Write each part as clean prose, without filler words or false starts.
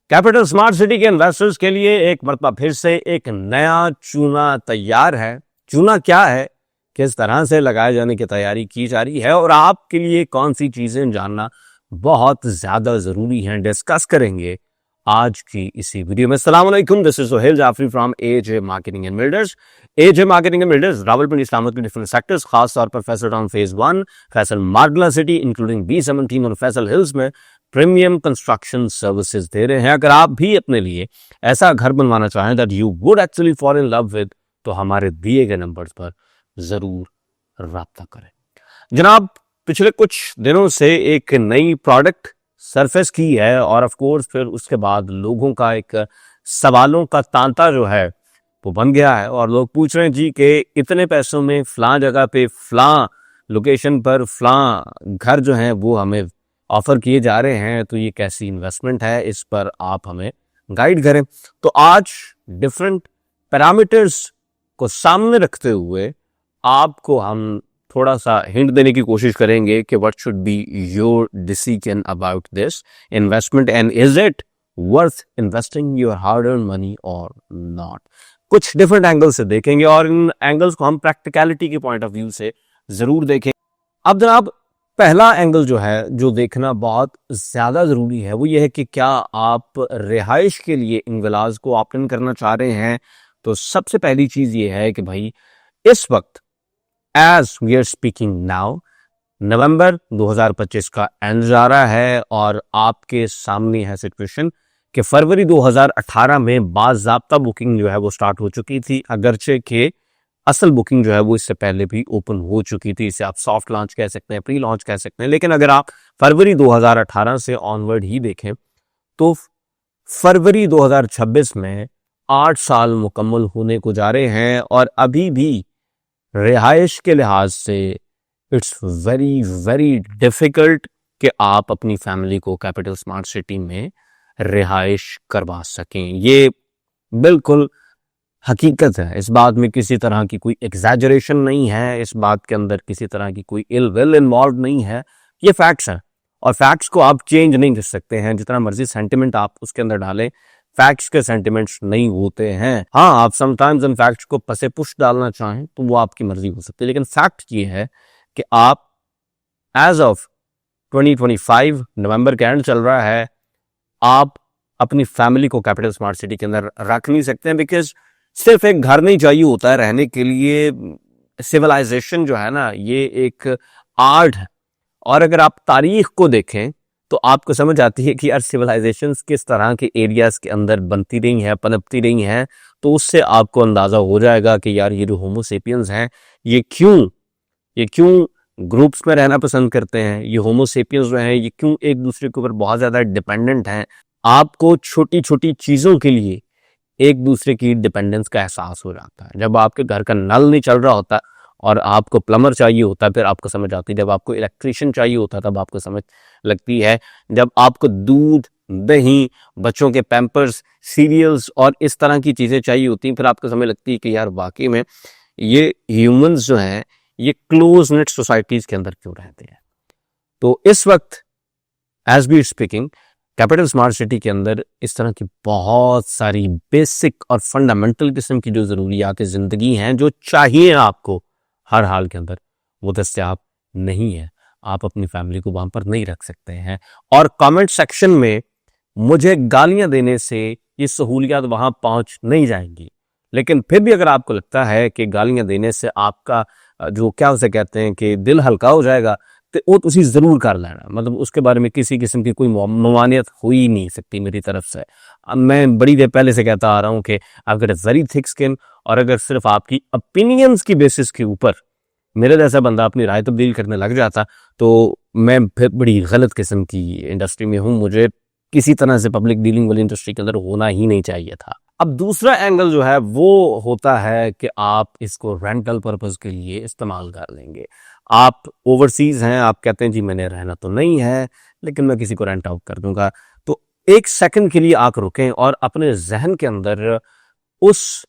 Capital smart city के investors के लिए एक मरतबा फिर से एक नया चूना तैयार है। चूना क्या है, किस तरह से लगाए जाने की तैयारी की जा रही है और आपके लिए कौन सी चीजें जानना बहुत ज्यादा जरूरी है, डिस्कस करेंगे आज की इसी वीडियो में। अस्सलाम वालेकुम, this is Sohail Jafri from AJ marketing and builders. AJ marketing and builders Rawalpindi Islamabad के डिफरेंट सेक्टर्स, खास तौर पर Faisal town phase 1, Faisal Margalla city including B17 और फैसल हिल्स में प्रीमियम कंस्ट्रक्शन सर्विसेज दे रहे हैं। अगर आप भी अपने लिए ऐसा घर बनवाना चाहें that you would actually fall in love with, तो हमारे दिए गए नंबर्स पर जरूर राब्ता करें। जनाब, पिछले कुछ दिनों से एक नई प्रोडक्ट सरफेस की है और ऑफ कोर्स फिर उसके बाद लोगों का एक सवालों का तांता जो है वो बन गया है और लोग पूछ रहे हैं जी कि इतने पैसों में फलां जगह पे फलां लोकेशन पर फलां घर जो है वो हमें ऑफर किए जा रहे हैं, तो ये कैसी इन्वेस्टमेंट है, इस पर आप हमें गाइड करें। तो आज डिफरेंट पैरामीटर्स को सामने रखते हुए आपको हम थोड़ा सा हिंट देने की कोशिश करेंगे कि what should be your decision about this investment and is it worth investing your hard earn money और नॉट। कुछ डिफरेंट एंगल से देखेंगे और इन एंगल्स को हम प्रैक्टिकलिटी के पॉइंट ऑफ व्यू से जरूर देखें। अब जनाब, पहला एंगल जो है जो देखना बहुत ज्यादा जरूरी है वो ये है कि क्या आप रिहाइश के लिए इन विलाज को ऑप्ट इन करना चाह रहे हैं। तो सबसे पहली चीज ये है कि भाई इस वक्त as we are speaking now नवंबर 2025 का एंड जा रहा है और आपके सामने है सिचुएशन कि फरवरी 2018 में बाज़ाब्ता बुकिंग जो है वो स्टार्ट हो चुकी थी, अगरचे के असल बुकिंग जो है वो इससे पहले भी ओपन हो चुकी थी। इसे आप सॉफ्ट लॉन्च कह सकते हैं, प्री लॉन्च कह सकते हैं, लेकिन अगर आप फरवरी 2018 से ऑनवर्ड ही देखें तो फरवरी 2026 में 8 साल मुकम्मल होने को जा रहे हैं और अभी भी रिहाइश के लिहाज से इट्स वेरी वेरी डिफिकल्ट कि आप अपनी फैमिली को कैपिटल स्मार्ट सिटी में रिहाइश करवा सकें। ये बिल्कुल हकीकत है, इस बात में किसी तरह की कोई एग्जैजरेशन नहीं है, इस बात के अंदर किसी तरह की कोई इल विल इन्वॉल्व नहीं है, ये फैक्ट्स हैं और फैक्ट्स को आप चेंज नहीं कर सकते हैं। जितना मर्जी सेंटिमेंट आप उसके अंदर डालें, फैक्ट्स के सेंटिमेंट्स नहीं होते हैं। हाँ, आप समटाइम्स इन फैक्ट्स को पसे पुश डालना चाहें तो वो आपकी मर्जी हो सकती है, लेकिन फैक्ट ये है कि आप एज ऑफ 2025 नवंबर का एंड चल रहा है, आप अपनी फैमिली को कैपिटल स्मार्ट सिटी के अंदर रख नहीं सकते हैं। बिकॉज सिर्फ एक घर नहीं चाहिए होता है रहने के लिए, सिविलाइजेशन जो है ना ये एक आर्ट है और अगर आप तारीख को देखें तो आपको समझ आती है कि यार सिविलाइजेशंस किस तरह के एरियाज के अंदर बनती रही हैं, पनपती रही हैं, तो उससे आपको अंदाजा हो जाएगा कि यार ये जो होमो सेपियंस हैं ये क्यों ग्रुप्स में रहना पसंद करते हैं, ये होमो सेपियंस जो हैं ये क्यों एक दूसरे के ऊपर बहुत ज्यादा डिपेंडेंट हैं। आपको छोटी छोटी चीजों के लिए एक दूसरे की डिपेंडेंस का एहसास हो जाता है। जब आपके घर का नल नहीं चल रहा होता और आपको प्लम्बर चाहिए होता है, फिर आपको समझ आती है। जब आपको इलेक्ट्रीशियन चाहिए होता है तब आपको समझ लगती है। जब आपको दूध, दही, बच्चों के पैम्पर्स, सीरियल्स और इस तरह की चीजें चाहिए होती हैं, फिर आपको समझ लगती है कि यार वाकई में ये ह्यूमंस जो हैं ये क्लोज नेट सोसाइटीज के अंदर क्यों रहते हैं। तो इस वक्त as we speaking capital smart city के अंदर इस तरह की बहुत सारी बेसिक और फंडामेंटल किस्म की जो ज़रूरियात ज़िंदगी हैं जो चाहिए आपको हर हाल के अंदर, वो दस्तयाब नहीं है। आप अपनी फैमिली को वहां पर नहीं रख सकते हैं और कमेंट सेक्शन में मुझे गालियां देने से ये सहूलियात वहां पहुंच नहीं जाएंगी। लेकिन फिर भी अगर आपको लगता है कि गालियां देने से आपका जो क्या उसे कहते हैं कि दिल हल्का हो जाएगा, तो वो तुसी जरूर कर लेना। मतलब उसके बारे में किसी किस्म की कोई ममानियत हो ही नहीं सकती मेरी तरफ से। अब मैं बड़ी देर पहले से कहता आ रहा हूँ कि I've got a very thick skin, और अगर सिर्फ आपकी ओपिनियंस की बेसिस के ऊपर मेरे जैसा बंदा अपनी राय तब्दील करने लग जाता तो मैं फिर बड़ी गलत किस्म की इंडस्ट्री में हूँ। मुझे किसी तरह से पब्लिक डीलिंग वाली इंडस्ट्री के अंदर होना ही नहीं चाहिए था। अब दूसरा एंगल जो है वो होता है कि आप इसको रेंटल पर्पस के लिए इस्तेमाल कर लेंगे। आप ओवरसीज हैं, आप कहते हैं जी मैंने रहना तो नहीं है लेकिन मैं किसी को रेंट आउट कर दूंगा। तो एक सेकंड के लिए आप रुकें और अपने जहन के अंदर उस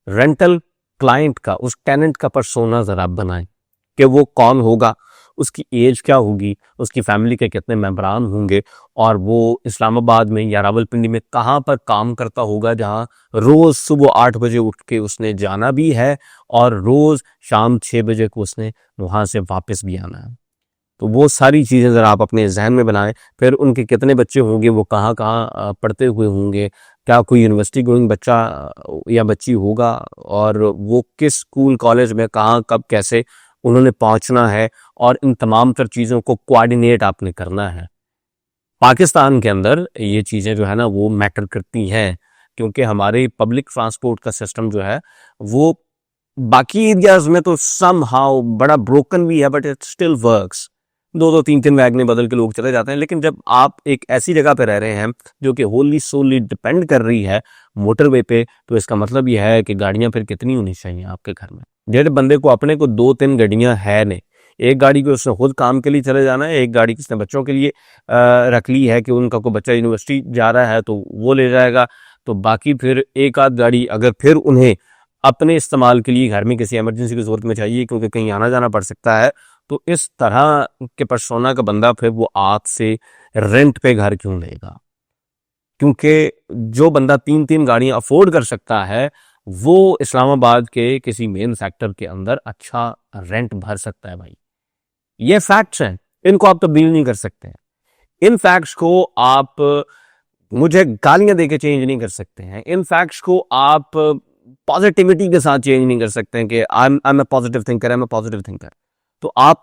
रेंटल क्लाइंट का, उस टेनेंट का पर्सोना जरा बनाएं कि वो कौन होगा, उसकी एज क्या होगी, उसकी फैमिली के कितने मेंबरान होंगे, और वो इस्लामाबाद में या रावलपिंडी में कहाँ पर काम करता होगा जहाँ रोज़ सुबह 8 बजे उठ के उसने जाना भी है और रोज़ शाम 6 बजे को उसने वहाँ से वापस भी आना है। तो वो सारी चीज़ें ज़रा आप अपने जहन में बनाएं। फिर उनके कितने बच्चे होंगे, वो कहाँ कहाँ पढ़ते हुए होंगे, क्या कोई यूनिवर्सिटी गोइंग बच्चा या बच्ची होगा, और वो किस स्कूल कॉलेज में कहाँ कब कैसे उन्होंने पहुंचना है, और इन तमाम तर चीज़ों को कोऑर्डिनेट आपने करना है। पाकिस्तान के अंदर ये चीज़ें जो है ना वो मैटर करती हैं, क्योंकि हमारे पब्लिक ट्रांसपोर्ट का सिस्टम जो है वो बाकी एरियाज में तो सम हाउ बड़ा ब्रोकन भी है, बट इट स्टिल वर्क्स। दो दो तीन तीन वैगने बदल के लोग चले जाते हैं, लेकिन जब आप एक ऐसी जगह पे रह रहे हैं जो कि होली सोली डिपेंड कर रही है मोटरवे पे, तो इसका मतलब यह है कि गाड़ियां फिर कितनी होनी चाहिए आपके घर में। जैसे बंदे को अपने को 2-3 गाड़ियां है नहीं, एक गाड़ी को उसने खुद काम के लिए चले जाना है, एक गाड़ी किसने बच्चों के लिए रख ली है कि उनका कोई बच्चा यूनिवर्सिटी जा रहा है तो वो ले जाएगा, तो बाकी फिर एक आध गाड़ी अगर फिर उन्हें अपने इस्तेमाल के लिए घर में किसी इमरजेंसी की जरूरत में चाहिए क्योंकि कहीं आना जाना पड़ सकता है, तो इस तरह के पर्सोना का बंदा फिर वो आपसे रेंट पे घर क्यों लेगा? क्योंकि जो बंदा 3-3 गाड़ियां अफोर्ड कर सकता है वो इस्लामाबाद के किसी मेन सेक्टर के अंदर अच्छा रेंट भर सकता है भाई। ये फैक्ट्स हैं, इनको आप तब्दील नहीं कर सकते हैं। इन फैक्ट्स को आप मुझे गालियां देके चेंज नहीं कर सकते हैं। इन फैक्ट्स को आप पॉजिटिविटी के साथ चेंज नहीं कर सकते हैं कि I am a positive thinker, I am a positive thinker. तो आप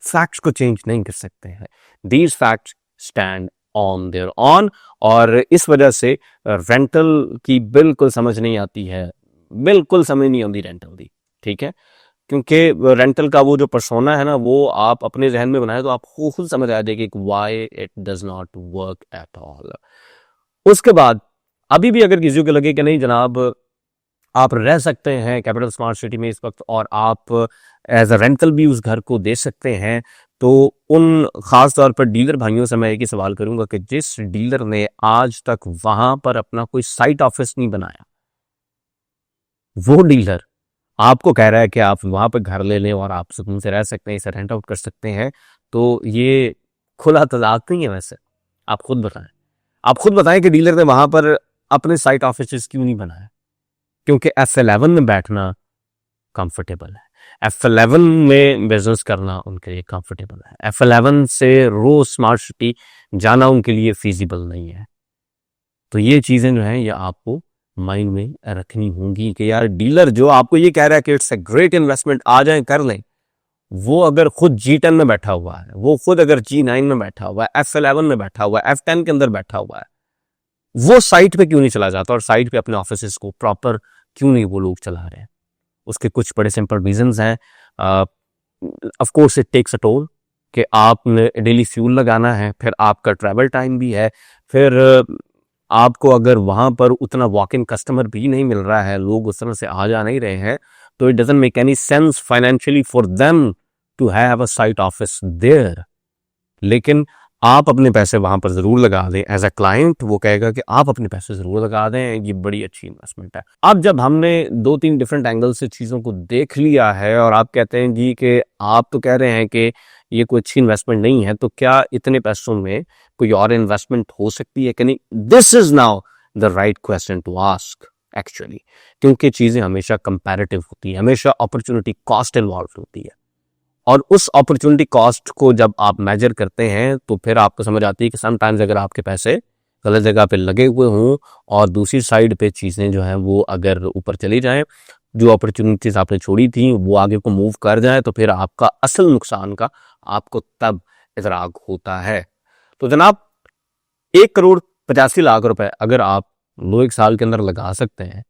फैक्ट्स को चेंज नहीं कर सकते हैं। These facts stand on their on, और इस वजह से रेंटल की बिल्कुल समझ नहीं आती है, बिल्कुल समझ नहीं आती रेंटल की, ठीक है। क्योंकि रेंटल का वो जो पर्सोना है ना वो आप अपने जहन में बनाए तो आपको खुद समझ आ जाएगी कि why it does not work at all. उसके बाद अभी भी अगर किसी को लगे कि नहीं जनाब आप रह सकते हैं कैपिटल स्मार्ट सिटी में इस वक्त और आप एज अ रेंटल भी उस घर को दे सकते हैं, तो उन खास तौर पर डीलर भाइयों से मैं एक ही सवाल करूंगा कि जिस डीलर ने आज तक वहां पर अपना कोई साइट ऑफिस नहीं बनाया, वो डीलर आपको कह रहा है कि आप वहां पर घर ले लें और आप सुकून से रह सकते हैं, इसे रेंट आउट कर सकते हैं, तो ये खुला तलाक नहीं है। वैसे आप खुद बताएं, आप खुद बताएं कि डीलर ने वहां पर अपने साइट ऑफिस क्यों नहीं बनाया? क्योंकि F11 में बैठना कंफर्टेबल है, F11 में बिजनेस करना उनके लिए कंफर्टेबल है, F11 से रोज स्मार्ट सिटी जाना उनके लिए फिजिबल नहीं है। तो ये चीजें जो हैं ये आपको माइंड में रखनी होंगी कि यार डीलर जो आपको ये कह रहा है कि इट्स अ ग्रेट इन्वेस्टमेंट, आ जाए कर लें, वो अगर खुद G10 में बैठा हुआ है, वो खुद अगर G9 में बैठा हुआ है, F11 में बैठा हुआ है, F10 के अंदर बैठा हुआ है, वो साइट पे क्यों नहीं चला जाता और साइट पे अपने ऑफिस को प्रॉपर क्यों नहीं वो लोग चला रहे हैं? उसके कुछ बड़े सिंपल रीजंस हैं। Of course it takes a toll कि आपने डेली फ्यूल लगाना है, फिर आपका ट्रैवल टाइम भी है, फिर आपको अगर वहां पर उतना वॉक इन कस्टमर भी नहीं मिल रहा है, लोग उस तरह से आ जा नहीं रहे हैं, तो it doesn't make any sense financially for them to have a site office there. लेकिन आप अपने पैसे वहां पर जरूर लगा दें। एज अ क्लाइंट वो कहेगा कि आप अपने पैसे जरूर लगा दें, ये बड़ी अच्छी इन्वेस्टमेंट है। अब जब हमने 2-3 डिफरेंट एंगल से चीजों को देख लिया है और आप कहते हैं जी कि आप तो कह रहे हैं कि ये कोई अच्छी इन्वेस्टमेंट नहीं है, तो क्या इतने पैसों में कोई और इन्वेस्टमेंट हो सकती है कि नहीं? This is now the right question to ask actually, क्योंकि चीजें हमेशा कंपैरेटिव होती है, हमेशा अपॉर्चुनिटी कॉस्ट इन्वॉल्व होती है, और उस अपॉर्चुनिटी कॉस्ट को जब आप मेजर करते हैं तो फिर आपको समझ आती है कि समटाइम्स अगर आपके पैसे गलत जगह पे लगे हुए हों और दूसरी साइड पे चीज़ें जो हैं वो अगर ऊपर चली जाएं, जो अपॉर्चुनिटीज आपने छोड़ी थी वो आगे को मूव कर जाए, तो फिर आपका असल नुकसान का आपको तब इदराक होता है। तो जनाब 1,85,00,000 रुपए अगर आप 1 साल के अंदर लगा सकते हैं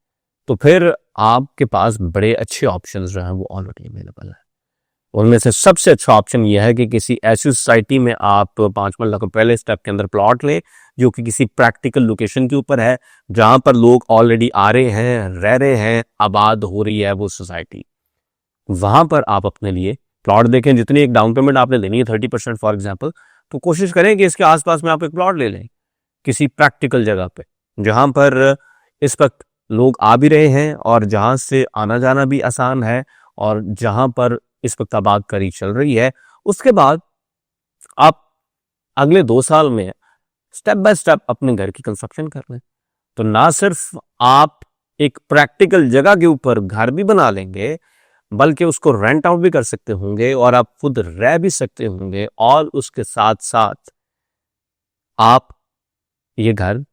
तो फिर आपके पास बड़े अच्छे ऑप्शंस जो हैं वो ऑलरेडी अवेलेबल है। उनमें से सबसे अच्छा ऑप्शन यह है कि किसी ऐसी सोसाइटी में आप 5 लाख पहले स्टेप के अंदर प्लॉट लें जो कि किसी प्रैक्टिकल लोकेशन के ऊपर है, जहां पर लोग ऑलरेडी आ रहे हैं, रह रहे हैं, आबाद हो रही है वो सोसाइटी। वहां पर आप अपने लिए प्लॉट देखें। जितनी एक डाउन पेमेंट आपने देनी है 30% फॉर एग्जाम्पल, तो कोशिश करें कि इसके आसपास में आप एक प्लॉट ले लें किसी प्रैक्टिकल जगह पे, जहां पर इस वक्त लोग आ भी रहे हैं और जहां से आना जाना भी आसान है, और जहां पर इस वक्त आबादकारी चल रही है, उसके बाद आप अगले 2 साल में स्टेप बाय स्टेप अपने घर की कंस्ट्रक्शन कर लें। तो ना सिर्फ आप एक प्रैक्टिकल जगह के ऊपर घर भी बना लेंगे, बल्कि उसको रेंट आउट भी कर सकते होंगे और आप खुद रह भी सकते होंगे, और उसके साथ साथ आप ये घर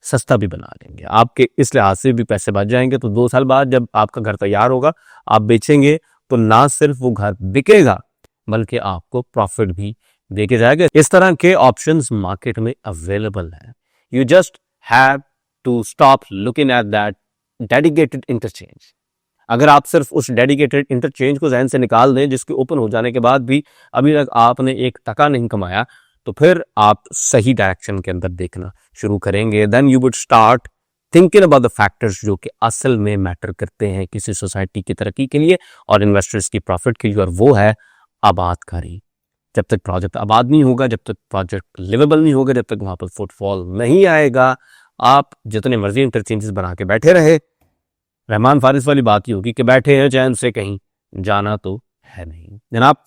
सस्ता भी बना लेंगे। आपके इस लिहाज से भी पैसे बच जाएंगे। तो 2 साल बाद जब आपका घर तैयार होगा, आप बेचेंगे, तो ना सिर्फ वो घर बिकेगा बल्कि आपको प्रॉफिट भी देके जाएगा। इस तरह के ऑप्शंस मार्केट में अवेलेबल हैं। You just have to stop looking at that dedicated interchange. अगर आप सिर्फ उस डेडिकेटेड इंटरचेंज को जहन से निकाल दें, जिसके ओपन हो जाने के बाद भी अभी तक आपने एक टका नहीं कमाया, तो फिर आप सही डायरेक्शन के अंदर देखना शुरू करेंगे। Then you would start thinking about the factors जो कि असल में मैटर करते हैं किसी सोसाइटी की तरक्की के लिए और इन्वेस्टर्स की प्रॉफिट के लिए, और वो है आबादकारी। जब तक प्रोजेक्ट आबाद नहीं होगा, जब तक प्रोजेक्ट लिवेबल नहीं होगा, जब तक वहां पर फुटफॉल नहीं आएगा, आप जितने मर्जी इंटरचेंजेस बना के बैठे रहे, रहमान फारिस वाली बात ही होगी कि बैठे हैं चैन से, कहीं जाना तो है नहीं। जनाब,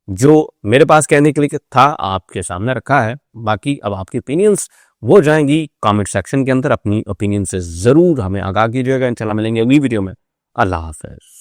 जो मेरे पास कहने के लिए था आपके सामने रखा है। बाकी अब आपकी ओपिनियंस वो जाएंगी कमेंट सेक्शन के अंदर। अपनी ओपिनियन से जरूर हमें आगाह कीजिएगा। इंशाल्लाह मिलेंगे अगली वीडियो में। अल्लाह हाफिज।